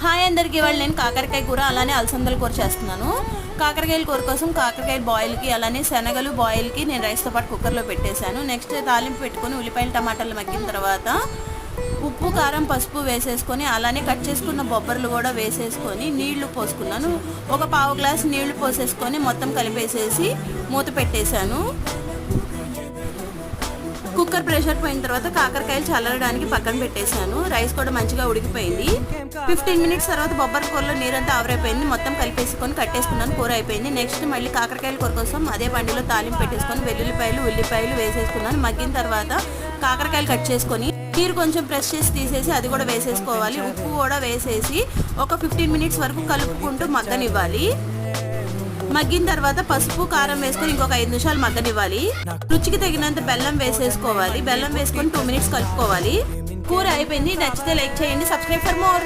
Hi అందరికీ, ఇవాళ నేను కాకరకాయ కూర అలానే అలసందల కూర చేస్తున్నాను. కాకరకాయల కూర కోసం కాకరకాయలు బాయిల్కి అలానే శనగలు బాయిల్కి నేను రైస్తో పాటు కుక్కర్లో పెట్టేశాను. నెక్స్ట్ తాలింపు పెట్టుకొని ఉల్లిపాయలు టమాటాలు మగ్గిన తర్వాత ఉప్పు కారం పసుపు వేసేసుకొని అలానే కట్ చేసుకున్న బొబ్బర్లు కూడా వేసేసుకొని నీళ్లు పోసుకున్నాను. ఒక పావు గ్లాస్ నీళ్లు పోసేసుకొని మొత్తం కలిపేసేసి మూత పెట్టేశాను. కుక్కర్ ప్రెషర్ పోయిన తర్వాత కాకరకాయలు చల్లడానికి పక్కన పెట్టేశాను. రైస్ కూడా మంచిగా ఉడికిపోయింది. 15 మినిట్స్ తర్వాత బొబ్బరి కూరలో నీరంతా ఆవిరైపోయింది. మొత్తం కలిపేసుకొని కట్టేసుకున్నాను. కూర అయిపోయింది. నెక్స్ట్ మళ్ళీ కాకరకాయల కూర కోసం అదే బండిలో తాలింపు పెట్టేసుకొని వెల్లుల్లిపాయలు ఉల్లిపాయలు వేసేసుకున్నాను. మగ్గిన తర్వాత కాకరకాయలు కట్ చేసుకొని నీరు కొంచెం ప్రెస్ చేసి తీసేసి అది కూడా వేసేసుకోవాలి. ఉప్పు కూడా వేసేసి ఒక 15 మినిట్స్ వరకు కలుపుకుంటూ మగ్గనివ్వాలి. మగ్గిన తర్వాత పసుపు కారం వేసుకొని ఇంకొక 5 నిమిషాలు మగ్గనివ్వాలి. రుచికి తగినంత బెల్లం వేసేసుకోవాలి. బెల్లం వేసుకొని 2 మినిట్స్ కలుపుకోవాలి. కూర అయిపోయింది. నచ్చితే లైక్ చేయండి. Subscribe for more.